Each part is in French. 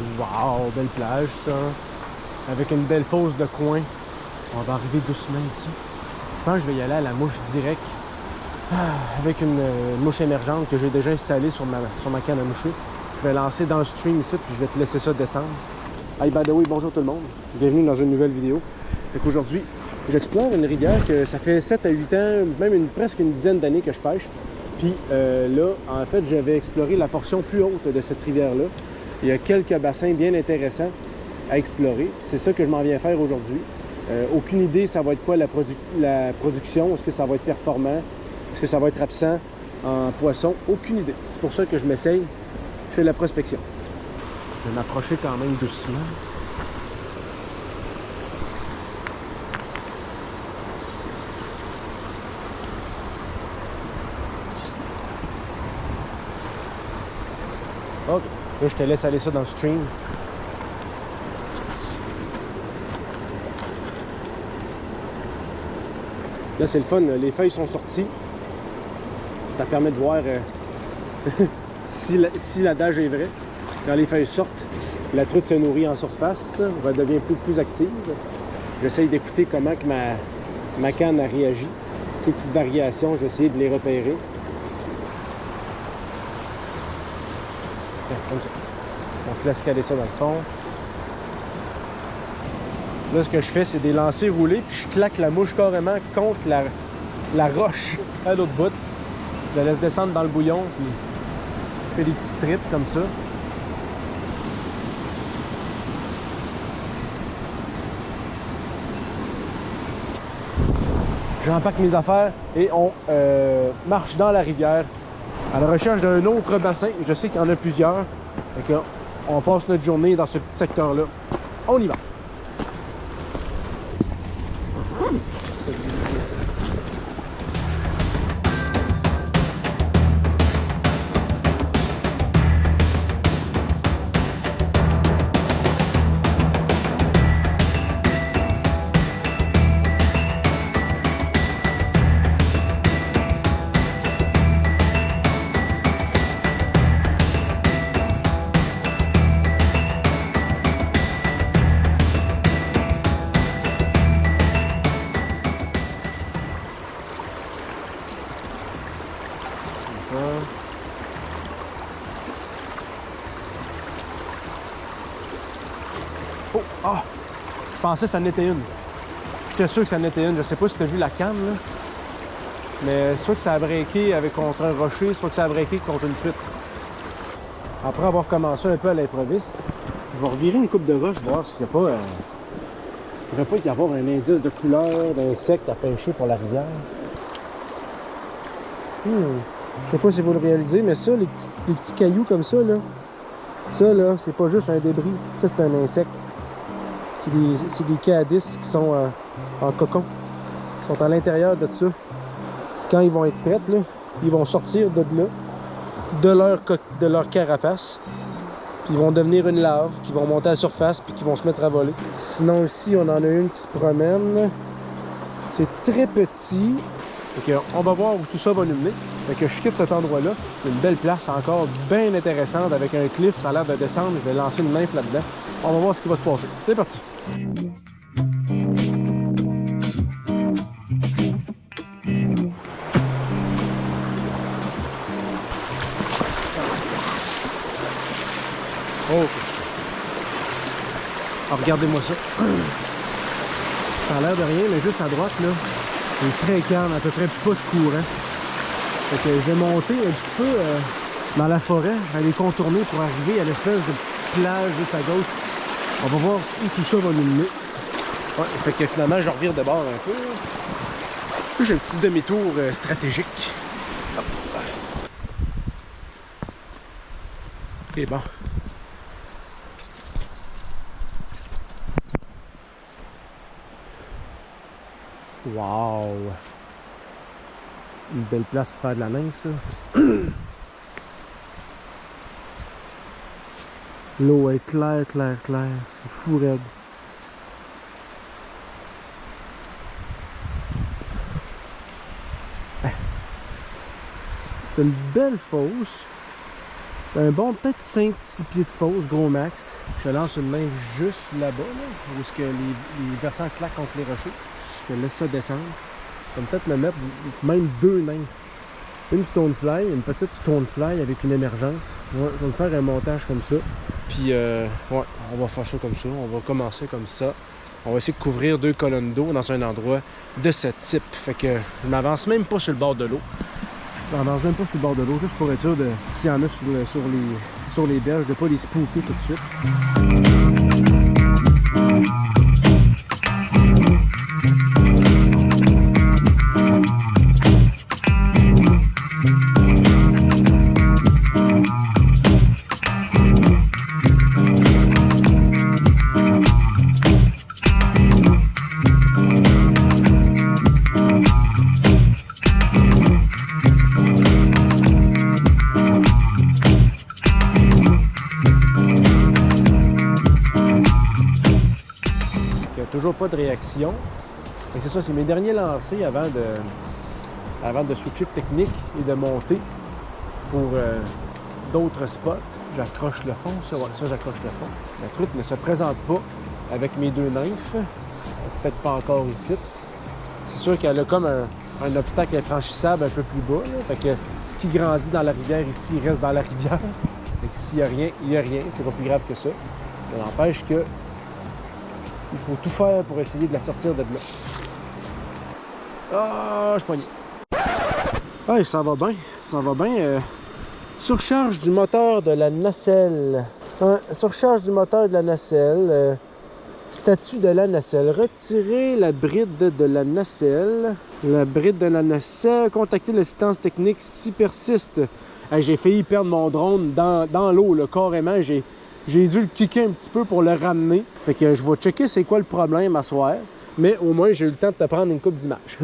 Wow, belle plage ça. Avec une belle fosse de coin. On va arriver doucement ici. Je pense que je vais y aller à la mouche direct. Avec une mouche émergente que j'ai déjà installée sur ma canne à moucher. Je vais lancer dans le stream ici, puis je vais te laisser ça descendre. Hey, by the way, bonjour tout le monde. Bienvenue dans une nouvelle vidéo. Aujourd'hui, j'explore une rivière que ça fait 7 à 8 ans, même presque une dizaine d'années que je pêche. Puis là, en fait, j'avais exploré la portion plus haute de cette rivière-là. Il y a quelques bassins bien intéressants à explorer. C'est ça que je m'en viens faire aujourd'hui. Aucune idée, ça va être quoi la production. Est-ce que ça va être performant? Est-ce que ça va être absent en poisson? Aucune idée. C'est pour ça que je m'essaye. Je fais de la prospection. Je vais m'approcher quand même doucement. OK. Là, je te laisse aller ça dans le stream. Là, c'est le fun. Les feuilles sont sorties. Ça permet de voir si l'adage est vrai. Quand les feuilles sortent, la truite se nourrit en surface, va devenir plus active. J'essaye d'écouter comment que ma canne a réagi. Toutes les petites variations, je vais essayer de les repérer. Comme ça. Donc, je laisse caler ça dans le fond. Là, ce que je fais, c'est des lancers roulés, puis je claque la mouche carrément contre la roche à l'autre bout. Je la laisse descendre dans le bouillon, puis je fais des petits trips comme ça. J'empaque mes affaires et on marche dans la rivière à la recherche d'un autre bassin. Je sais qu'il y en a plusieurs. Fait on passe notre journée dans ce petit secteur-là. On y va. Oh! Ah! Je pensais que ça en était une. J'étais sûr que ça en était une. Je sais pas si tu as vu la canne, là. Mais soit que ça a breaké contre un rocher, soit que ça a breaké contre une truite. Après avoir commencé un peu à l'improviste, je vais revirer une coupe de roche, voir s'il n'y a pas... s'il ne pourrait pas y avoir un indice de couleur d'insectes à pêcher pour la rivière. Je sais pas si vous le réalisez, mais ça, les petits cailloux comme ça, ça, là, c'est pas juste un débris. Ça, c'est un insecte. C'est des caddis qui sont en cocon. Ils sont à l'intérieur de ça. Quand ils vont être prêts, là, ils vont sortir de là, de leur carapace. Puis ils vont devenir une larve, qui vont monter à la surface, puis qui vont se mettre à voler. Sinon, ici, on en a une qui se promène. C'est très petit. Fait que on va voir où tout ça va nous mener. Fait que je quitte cet endroit-là. Une belle place encore bien intéressante avec un cliff. Ça a l'air de descendre. Je vais lancer une nymphe là-dedans. On va voir ce qui va se passer. C'est parti! Oh. Ah, regardez-moi ça. Ça a l'air de rien, mais juste à droite, là, c'est très calme, à peu près pas de courant. Fait que je vais monter un petit peu dans la forêt, aller contourner pour arriver à l'espèce de petite plage juste à gauche. On va voir où tout ça va nous mener. Ouais, fait que finalement, je revire de bord un peu. Là, j'ai un petit demi-tour stratégique. Hop. Et bon. Wow! Une belle place pour faire de la nymphe, ça. L'eau est claire. C'est fou raide. C'est une belle fosse. Un bon peut-être 5-6 pieds de fosse, gros max. Je lance une main juste là-bas, là, où est-ce que les versants claquent contre les rochers. Je laisse ça descendre. Je vais peut-être me mettre même 2 nymphes. Une stonefly, une petite stonefly avec une émergente. Ouais, je vais me faire un montage comme ça. Puis, ouais, on va faire ça comme ça. On va commencer comme ça. On va essayer de couvrir 2 colonnes d'eau dans un endroit de ce type. Fait que je m'avance même pas sur le bord de l'eau. Je m'avance même pas sur le bord de l'eau, juste pour être sûr de s'il y en a sur les berges, de ne pas les spooker tout de suite. Toujours pas de réaction. C'est ça, c'est mes derniers lancers avant de switcher de technique et de monter pour d'autres spots. J'accroche le fond, ça j'accroche le fond. La truite ne se présente pas avec mes 2 nymphes. Peut-être pas encore ici. C'est sûr qu'elle a comme un obstacle infranchissable un peu plus bas. Là. Fait que ce qui grandit dans la rivière ici, il reste dans la rivière. Fait que s'il n'y a rien, il n'y a rien. C'est pas plus grave que ça. Ça n'empêche que il faut tout faire pour essayer de la sortir de là. Ah, je suis poigné. Ah, ça va bien. Ça va bien. Surcharge du moteur de la nacelle. Surcharge du moteur de la nacelle. Statut de la nacelle. Retirer la bride de la nacelle. La bride de la nacelle. Contacter l'assistance technique si persiste. Hey, j'ai failli perdre mon drone dans l'eau, là, carrément. J'ai dû le kicker un petit peu pour le ramener. Fait que je vais checker c'est quoi le problème à soir. Mais au moins, j'ai eu le temps de te prendre une coupe d'images.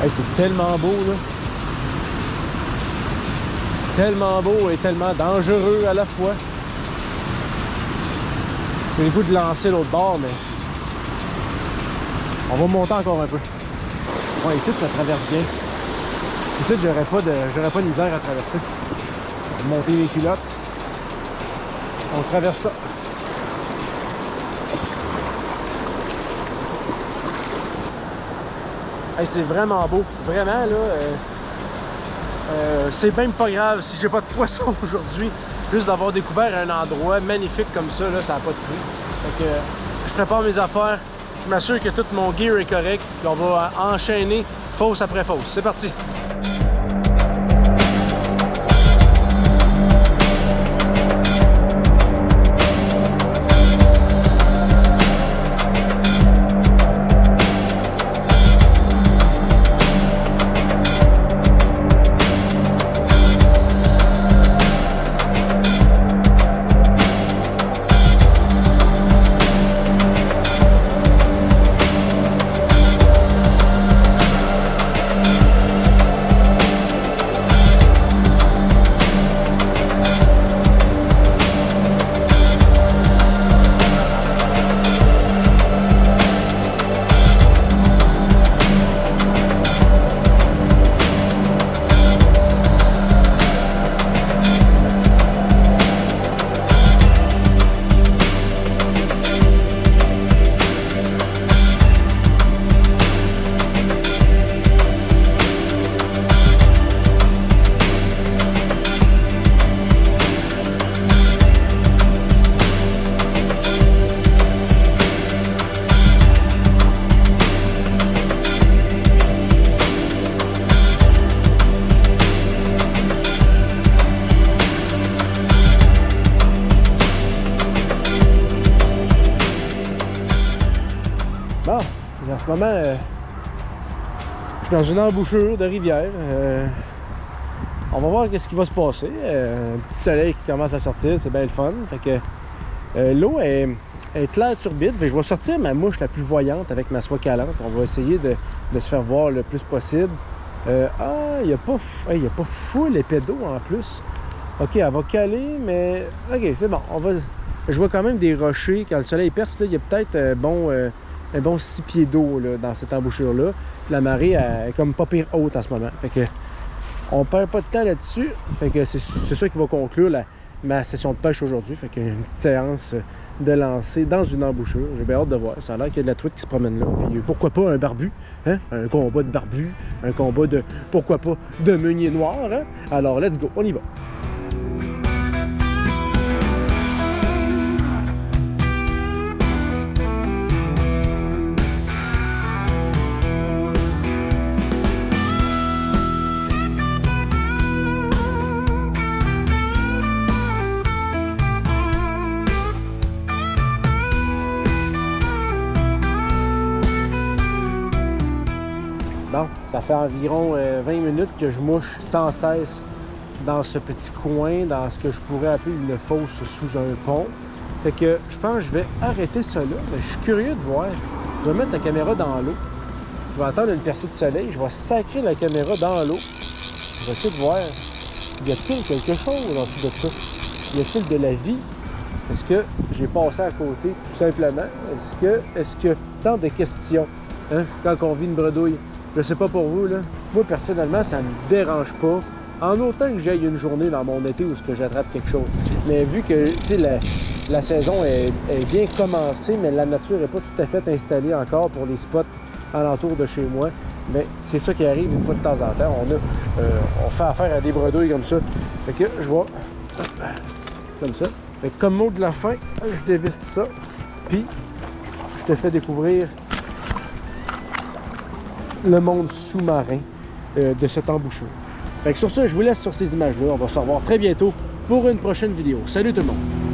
Hey, c'est tellement beau, là. Tellement beau et tellement dangereux à la fois. J'ai le goût de lancer l'autre bord, mais on va monter encore un peu. Ouais, ici, ça traverse bien. Ici, j'aurais pas de misère à traverser. Je vais monter les culottes. On traverse ça. Hey, c'est vraiment beau. Vraiment, là. C'est même pas grave si j'ai pas de poisson aujourd'hui. Juste d'avoir découvert un endroit magnifique comme ça, là, ça n'a pas de prix. Fait que je prépare mes affaires. Je m'assure que tout mon gear est correct. Puis on va enchaîner fosse après fosse. C'est parti! Bon, en ce moment, je suis dans une embouchure de rivière. On va voir ce qui va se passer. Un petit soleil qui commence à sortir, c'est bien le fun. Fait que l'eau est Elle est claire turbide. Je vais sortir ma mouche la plus voyante avec ma soie calante. On va essayer de se faire voir le plus possible. Il n'y a pas full épais d'eau en plus. OK, elle va caler, mais... OK, c'est bon. Je vois quand même des rochers. Quand le soleil perce, là, il y a peut-être un bon 6 pieds d'eau dans cette embouchure-là. La marée elle est comme pas pire haute en ce moment. Fait que on perd pas de temps là-dessus. Fait que c'est ça qui va conclure ma session de pêche aujourd'hui. Fait qu'il y a une petite séance de lancer dans une embouchure. J'ai bien hâte de voir. Ça a l'air qu'il y a de la truite qui se promène là. Puis pourquoi pas un barbu? Hein? Un combat de barbu. Un combat de, pourquoi pas, de meunier noir. Hein? Alors, let's go. On y va. Bon, ça fait environ 20 minutes que je mouche sans cesse dans ce petit coin, dans ce que je pourrais appeler une fosse sous un pont. Fait que je pense que je vais arrêter ça là, mais je suis curieux de voir. Je vais mettre la caméra dans l'eau. Je vais attendre une percée de soleil. Je vais sacrer la caméra dans l'eau. Je vais essayer de voir, y a-t-il quelque chose en dessous de ça? Y a-t-il de la vie? Est-ce que j'ai passé à côté tout simplement? Est-ce que tant de questions, hein, quand on vit une bredouille? Je sais pas pour vous, là. Moi, personnellement, ça me dérange pas. En autant que j'aille une journée dans mon été où j'attrape quelque chose. Mais vu que, tu sais, la saison est bien commencée, mais la nature n'est pas tout à fait installée encore pour les spots alentour de chez moi. Mais c'est ça qui arrive une fois de temps en temps. On fait affaire à des bredouilles comme ça. Fait que je vois comme ça. Fait que comme mot de la fin, je dévisse ça. Puis, je te fais découvrir le monde sous-marin de cette embouchure. Fait que sur ça, je vous laisse sur ces images-là. On va se revoir très bientôt pour une prochaine vidéo. Salut tout le monde!